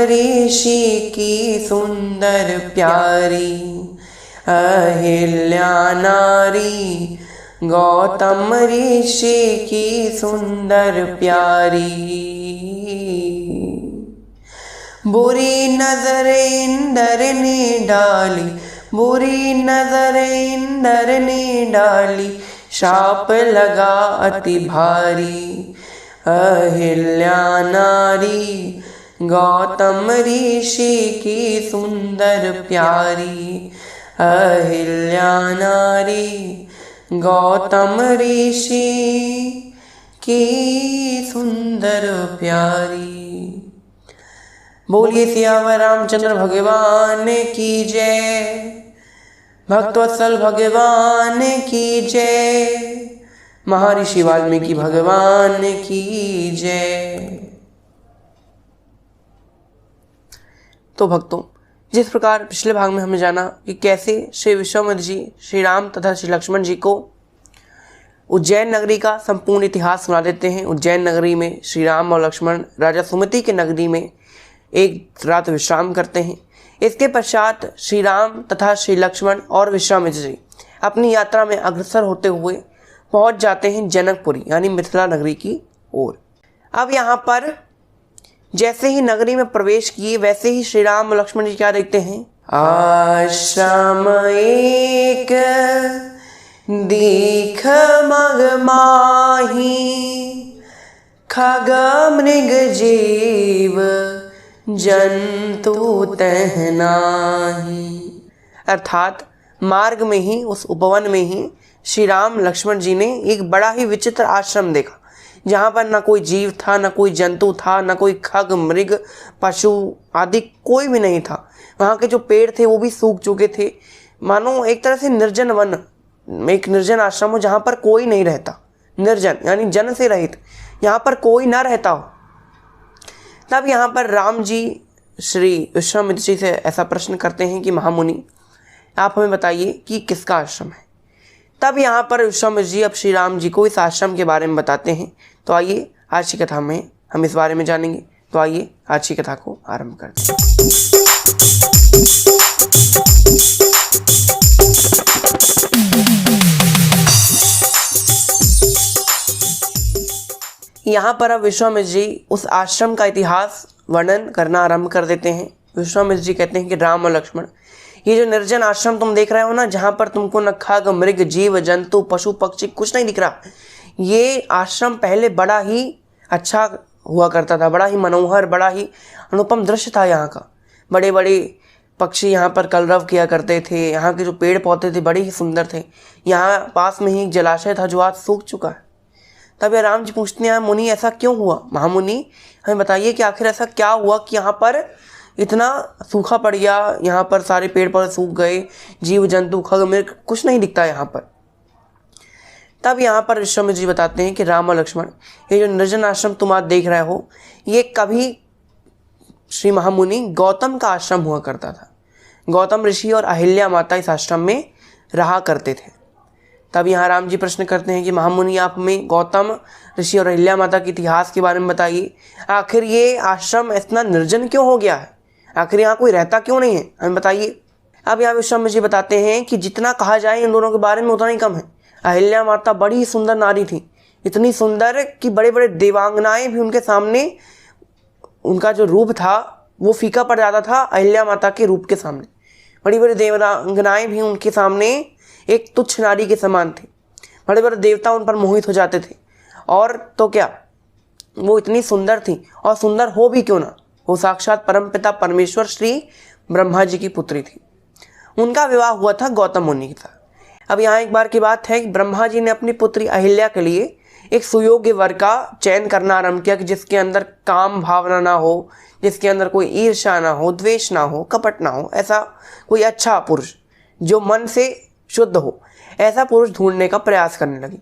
ऋषि की सुंदर प्यारी, अहिल्या नारी गौतम ऋषि की सुंदर प्यारी। बुरी नजर इंद्र ने डाली, बुरी नजर इंद्र ने डाली, शाप लगा अति भारी, अहिल्या नारी गौतम ऋषि की सुंदर प्यारी, अहिल्या नारी गौतम ऋषि की सुंदर प्यारी। बोलिए सियावर रामचंद्र भगवान की जय, भक्तवत्सल भगवान की जय, महर्षि वाल्मीकि भगवान की जय। तो भक्तों, जिस प्रकार पिछले भाग में हमने जाना कि कैसे श्री विश्वामित्र जी श्री राम तथा श्री लक्ष्मण जी को उज्जैन नगरी का संपूर्ण इतिहास सुना देते हैं। उज्जैन नगरी में श्री राम और लक्ष्मण राजा सुमति के नगरी में एक रात विश्राम करते हैं। इसके पश्चात श्री राम तथा श्री लक्ष्मण और विश्वामित्र जी अपनी यात्रा में अग्रसर होते हुए पहुंच जाते हैं जनकपुरी यानी मिथिला नगरी की ओर। अब यहाँ पर जैसे ही नगरी में प्रवेश किए वैसे ही श्री राम और लक्ष्मण जी क्या देखते हैं, आश्रम एक दीख मग माही, खग मृग जीव जंतु तह नाही। अर्थात मार्ग में ही, उस उपवन में ही श्री राम लक्ष्मण जी ने एक बड़ा ही विचित्र आश्रम देखा, जहाँ पर न कोई जीव था, न कोई जंतु था, न कोई खग मृग पशु आदि कोई भी नहीं था। वहाँ के जो पेड़ थे वो भी सूख चुके थे, मानो एक तरह से निर्जन वन, एक निर्जन आश्रम हो जहाँ पर कोई नहीं रहता। निर्जन यानी जन से रहित, यहाँ पर कोई ना रहता हो। तब यहाँ पर राम जी श्री विश्वामित्र जी से ऐसा प्रश्न करते हैं कि महामुनि आप हमें बताइए कि किसका आश्रम है। तब यहाँ पर विश्वामित्र जी अब श्री राम जी को इस आश्रम के बारे में बताते हैं। तो आइए आज की कथा में हम इस बारे में जानेंगे। तो आइए आज की कथा को आरंभ करते हैं। यहाँ पर अब विश्वामित्र जी उस आश्रम का इतिहास वर्णन करना आरंभ कर देते हैं। विश्वामित्र जी कहते हैं कि राम और लक्ष्मण, ये जो निर्जन आश्रम तुम देख रहे हो ना, जहाँ पर तुमको न खग मृग जीव जंतु पशु पक्षी कुछ नहीं दिख रहा, ये आश्रम पहले बड़ा ही अच्छा हुआ करता था, बड़ा ही मनोहर, बड़ा ही अनुपम दृश्य था। यहाँ का बड़े बड़े पक्षी यहाँ पर कलरव किया करते थे, यहाँ के जो पेड़ पौधे थे बड़े ही सुंदर थे। यहाँ पास में ही एक जलाशय था जो आज सूख चुका है। तब राम जी पूछते हैं, मुनि ऐसा क्यों हुआ? महामुनि हमें बताइए कि आखिर ऐसा क्या हुआ कि यहाँ पर इतना सूखा पड़ गया, यहाँ पर सारे पेड़ पौधे सूख गए, जीव जंतु खग मृग कुछ नहीं दिखता यहाँ पर। तब यहाँ पर विश्वामित्र जी बताते हैं कि राम और लक्ष्मण, ये जो निर्जन आश्रम तुम आज देख रहे हो, ये कभी श्री महामुनि गौतम का आश्रम हुआ करता था। गौतम ऋषि और अहिल्या माता इस आश्रम में रहा करते थे। तब यहाँ राम जी प्रश्न करते हैं कि महामुनि आप हमें गौतम ऋषि और अहिल्या माता के इतिहास के बारे में बताइए। आखिर ये आश्रम इतना निर्जन क्यों हो गया है? आखिर यहाँ कोई रहता क्यों नहीं है? हमें बताइए। अब यहाँ विश्वामित्र जी बताते हैं कि जितना कहा जाए इन दोनों के बारे में उतना ही कम है। अहिल्या माता बड़ी ही सुंदर नारी थी, इतनी सुंदर कि बड़े बड़े देवांगनाएं भी उनके सामने, उनका जो रूप था वो फीका पड़ जाता था अहिल्या माता के रूप के सामने। बड़ी बड़ी देवांगनाएं भी उनके सामने एक तुच्छ नारी के समान थी। बड़े बड़े देवता उन पर मोहित हो जाते थे। और तो क्या, वो इतनी सुंदर थी, और सुंदर हो भी क्यों ना, वो साक्षात परमपिता परमेश्वर श्री ब्रह्मा जी की पुत्री थी। उनका विवाह हुआ था गौतम मुनि के साथ। अब यहाँ एक बार की बात है कि ब्रह्मा जी ने अपनी पुत्री अहिल्या के लिए एक सुयोग्य वर का चयन करना आरंभ किया कि जिसके अंदर काम भावना ना हो, जिसके अंदर कोई ईर्ष्या ना हो, द्वेष ना हो, कपट ना हो, ऐसा कोई अच्छा पुरुष जो मन से शुद्ध हो, ऐसा पुरुष ढूंढने का प्रयास करने लगी।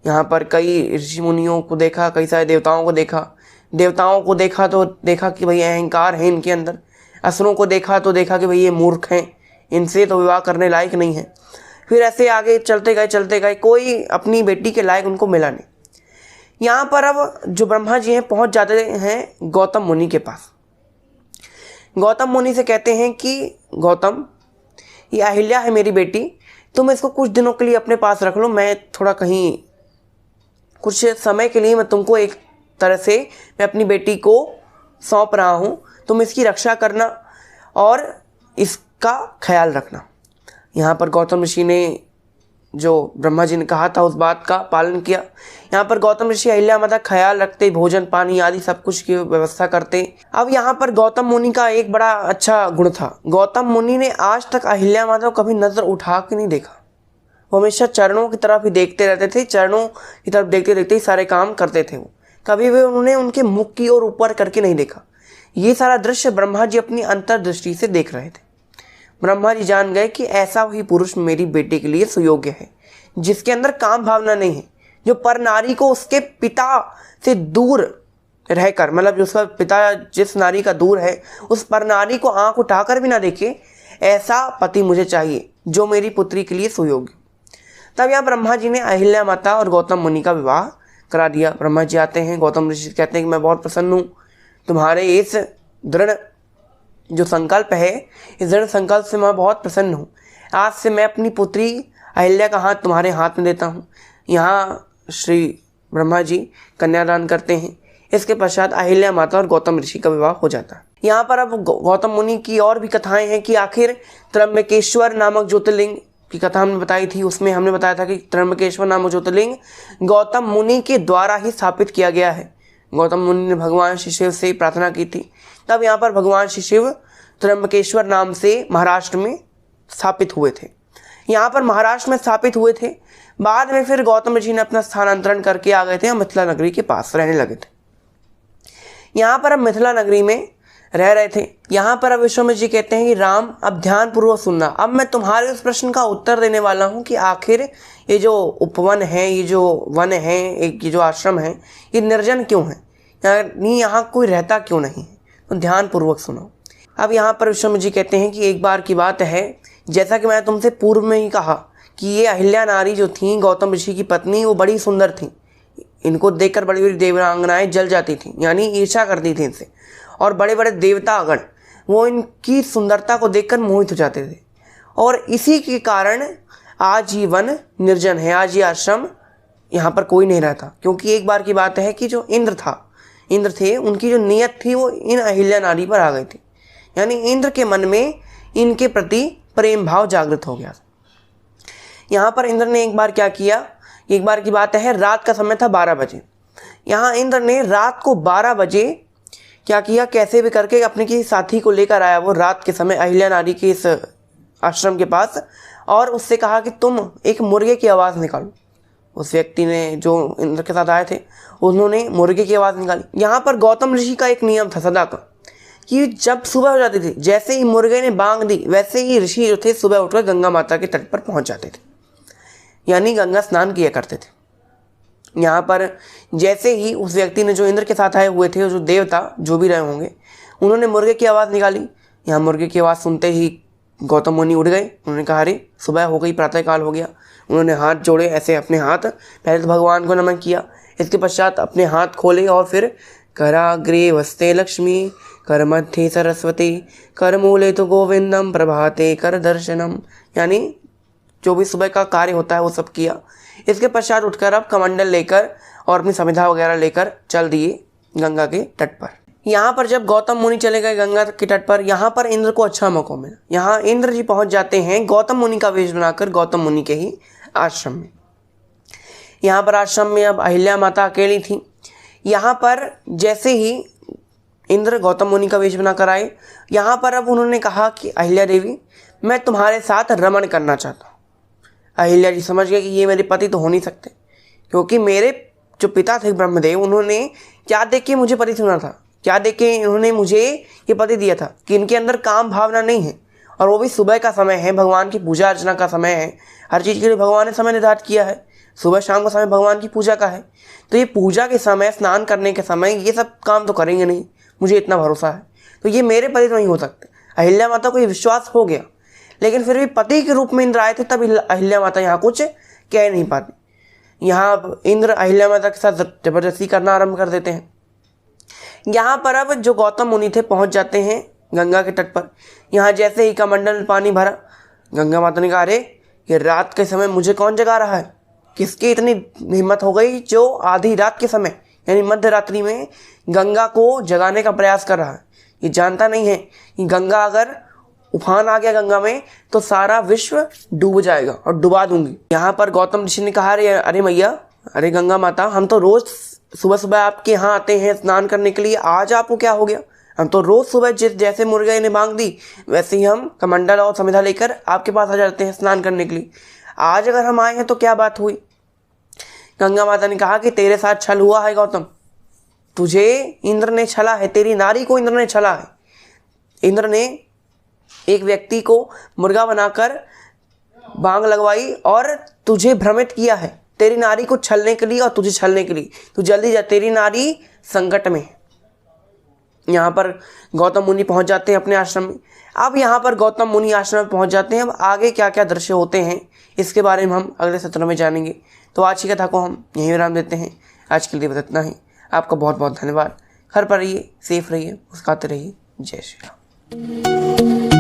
यहाँ पर कई ऋषि मुनियों को देखा, कई सारे देवताओं को देखा। देवताओं को देखा तो देखा कि भाई अहंकार है इनके अंदर। असुरों को देखा तो देखा कि भाई ये मूर्ख हैं, इनसे तो विवाह करने लायक नहीं है। फिर ऐसे आगे चलते गए, कोई अपनी बेटी के लायक उनको मिला नहीं। यहाँ पर अब जो ब्रह्मा जी हैं पहुँच जाते हैं गौतम मुनि के पास। गौतम मुनि से कहते हैं कि गौतम, ये अहिल्या है मेरी बेटी, तुम इसको कुछ दिनों के लिए अपने पास रख लो, मैं थोड़ा कहीं कुछ समय के लिए मैं तुमको एक तरह से मैं अपनी बेटी को सौंप रहा हूँ, तुम इसकी रक्षा करना और इसका ख्याल रखना। यहाँ पर गौतम ऋषि ने जो ब्रह्मा जी ने कहा था उस बात का पालन किया। यहाँ पर गौतम ऋषि अहिल्या माता का ख्याल रखते, भोजन पानी आदि सब कुछ की व्यवस्था करते। अब यहाँ पर गौतम मुनि का एक बड़ा अच्छा गुण था, गौतम मुनि ने आज तक अहिल्या माता को कभी नजर उठा के नहीं देखा। वो हमेशा चरणों की तरफ ही देखते रहते थे, चरणों की तरफ देखते देखते ही सारे काम करते थे। वो कभी भी उन्होंने उनके मुख की ओर ऊपर करके नहीं देखा। ये सारा दृश्य ब्रह्मा जी अपनी अंतर्दृष्टि से देख रहे थे। ब्रह्मा जी जान गए कि ऐसा ही पुरुष मेरी बेटी के लिए सुयोग्य है, जिसके अंदर काम भावना नहीं है, जो पर नारी को उसके पिता से दूर रहकर, मतलब जो उसका पिता जिस नारी का दूर है उस पर नारी को आंख उठाकर भी ना देखे, ऐसा पति मुझे चाहिए जो मेरी पुत्री के लिए सुयोग्य। तब यहाँ ब्रह्मा जी ने अहिल्या माता और गौतम मुनि का विवाह करा दिया। ब्रह्मा जी आते हैं, गौतम ऋषि कहते हैं कि मैं बहुत प्रसन्न हूँ तुम्हारे इस दृढ़ जो संकल्प है, इस दृढ़ संकल्प से मैं बहुत प्रसन्न हूँ। आज से मैं अपनी पुत्री अहिल्या का हाथ तुम्हारे हाथ में देता हूँ। यहाँ श्री ब्रह्मा जी कन्यादान करते हैं। इसके पश्चात अहिल्या माता और गौतम ऋषि का विवाह हो जाता है। यहाँ पर अब गौतम मुनि की और भी कथाएं हैं कि आखिर त्र्यंबकेश्वर नामक ज्योतिर्लिंग की कथा हमने बताई थी। उसमें हमने बताया था कि त्र्यंबकेश्वर नामक ज्योतिर्लिंग गौतम मुनि के द्वारा ही स्थापित किया गया है। गौतम मुनि ने भगवान श्री शिव से प्रार्थना की थी, तब यहाँ पर भगवान श्री शिव त्र्यंबकेश्वर नाम से महाराष्ट्र में स्थापित हुए थे। यहाँ पर महाराष्ट्र में स्थापित हुए थे। बाद में फिर गौतम ऋषि ने अपना स्थानांतरण करके आ गए थे, मिथिला नगरी के पास रहने लगे थे। यहाँ पर अब मिथिला नगरी में रह रहे थे। यहाँ पर अब विश्वामित्र जी कहते हैं कि राम, अब ध्यान पूर्वक सुनना। अब मैं तुम्हारे उस प्रश्न का उत्तर देने वाला हूँ कि आखिर ये जो उपवन है, ये जो वन है, एक ये जो आश्रम है, ये निर्जन क्यों है, यानी यहाँ कोई रहता क्यों नहीं है, तो ध्यान पूर्वक सुनो। अब यहाँ पर विश्वामित्र जी कहते हैं कि एक बार की बात है, जैसा कि मैंने तुमसे पूर्व में ही कहा कि ये अहिल्या नारी जो थी गौतम ऋषि की पत्नी, वो बड़ी सुंदर थी। इनको देखकर बड़ी बड़ी देवरांगनाएं जल जाती थी, यानी ईर्ष्या करती थी इनसे, और बड़े बड़े देवतागण वो इनकी सुंदरता को देखकर मोहित हो जाते थे। और इसी के कारण आज ये वन निर्जन है, आज ये आश्रम यहाँ पर कोई नहीं रहता। क्योंकि एक बार की बात है कि जो इंद्र थे, उनकी जो नियत थी वो इन अहिल्या नारी पर आ गई थी, यानी इंद्र के मन में इनके प्रति प्रेम भाव जागृत हो गया। यहाँ पर इंद्र ने एक बार क्या किया, एक बार की बात है, रात का समय था 12 बजे। यहाँ इंद्र ने रात को 12 बजे क्या किया, कैसे भी करके अपने किसी साथी को लेकर आया वो रात के समय अहिल्या नारी के इस आश्रम के पास, और उससे कहा कि तुम एक मुर्गे की आवाज़ निकालो। उस व्यक्ति ने, जो इंद्र के साथ आए थे, उन्होंने मुर्गे की आवाज़ निकाली। यहाँ पर गौतम ऋषि का एक नियम था सदा का कि जब सुबह हो जाती थी, जैसे ही मुर्गे ने बांग दी, वैसे ही ऋषि जो थे सुबह उठकर गंगा माता के तट पर पहुँच जाते थे, यानी गंगा स्नान किया करते थे। यहाँ पर जैसे ही उस व्यक्ति ने, जो इंद्र के साथ आए हुए थे, जो देवता जो भी रहे होंगे, उन्होंने मुर्गे की आवाज़ निकाली। यहाँ मुर्गे की आवाज़ सुनते ही गौतम मुनि उठ गए। उन्होंने कहा अरे सुबह हो गई, प्रातःकाल हो गया। उन्होंने हाथ जोड़े, ऐसे अपने हाथ, पहले तो भगवान को नमन किया, इसके पश्चात अपने हाथ खोले और फिर कराग्रे वस्ते लक्ष्मी, कर मध्य सरस्वती, कर मूले तो गोविंदम, प्रभाते कर दर्शनम, यानी जो भी सुबह का कार्य होता है वो सब किया। इसके पश्चात उठकर अब कमंडल लेकर और अपनी समिधा वगैरह लेकर चल दिए गंगा के तट पर। यहाँ पर जब गौतम मुनि चले गए गंगा के तट पर, यहाँ पर इंद्र को अच्छा मौका मिला। यहाँ इंद्र जी पहुँच जाते हैं गौतम मुनि का वेश बनाकर गौतम मुनि के ही आश्रम में। यहाँ पर आश्रम में अब अहिल्या माता अकेली थी। यहाँ पर जैसे ही इंद्र गौतम मुनि का वेश बनाकर आए, यहाँ पर अब उन्होंने कहा कि अहिल्या देवी, मैं तुम्हारे साथ रमण करना चाहता हूँ। अहिल्या जी समझ गए कि ये मेरे पति तो हो नहीं सकते, क्योंकि मेरे जो पिता थे ब्रह्मदेव, उन्होंने क्या देख के मुझे पति चुना था, क्या देख के इन्होंने मुझे ये पति दिया था कि इनके अंदर काम भावना नहीं है, और वो भी सुबह का समय है, भगवान की पूजा अर्चना का समय है। हर चीज़ के लिए भगवान ने समय निर्धारित किया है, सुबह शाम का समय भगवान की पूजा का है। तो ये पूजा के समय, स्नान करने के समय ये सब काम तो करेंगे नहीं, मुझे इतना भरोसा है, तो ये मेरे पति तो नहीं हो सकते। अहिल्या माता को ये विश्वास हो गया, लेकिन फिर भी पति के रूप में इंद्र आए थे, तब अहिल्या माता यहाँ कुछ कह नहीं पाती। यहाँ इंद्र अहिल्या माता के साथ जबरदस्ती करना आरंभ कर देते हैं। यहाँ पर अब जो गौतम मुनि थे पहुँच जाते हैं गंगा के तट पर। यहाँ जैसे ही कमंडल में पानी भरा, गंगा माता ने कहा, अरे ये रात के समय मुझे कौन जगा रहा है? किसकी इतनी हिम्मत हो गई जो आधी रात के समय यानी मध्य रात्रि में गंगा को जगाने का प्रयास कर रहा है? ये जानता नहीं है कि गंगा अगर उफान आ गया गंगा में तो सारा विश्व डूब जाएगा और डुबा दूंगी। यहाँ पर गौतम ऋषि ने कहा, अरे मैया, अरे गंगा माता, हम तो रोज सुबह सुबह आपके यहाँ आते हैं स्नान करने के लिए, आज आपको क्या हो गया? हम तो रोज सुबह जैसे मुर्गे ने मांग दी वैसे ही हम कमंडल और समिधा लेकर आपके पास आ जाते हैं स्नान करने के लिए। आज अगर हम आए हैं तो क्या बात हुई? गंगा माता ने कहा कि तेरे साथ छल हुआ है गौतम, तुझे इंद्र ने छला है, तेरी नारी को इंद्र ने छला है। इंद्र ने एक व्यक्ति को मुर्गा बनाकर बांग लगवाई और तुझे भ्रमित किया है तेरी नारी को छलने के लिए और तुझे छलने के लिए। तू जल्दी जा, तेरी नारी संकट में है। यहाँ पर गौतम मुनि पहुंच जाते हैं अपने आश्रम में। अब यहाँ पर गौतम मुनि आश्रम में पहुंच जाते हैं। अब आगे क्या क्या दृश्य होते हैं इसके बारे में हम अगले सत्र में जानेंगे। तो आज की कथा को हम यहीं विराम देते हैं। आज के लिए बस इतना ही। आपका बहुत बहुत धन्यवाद। घर पर रहिए, सेफ रहिए, मुस्कुराते रहिए। जय श्री राम।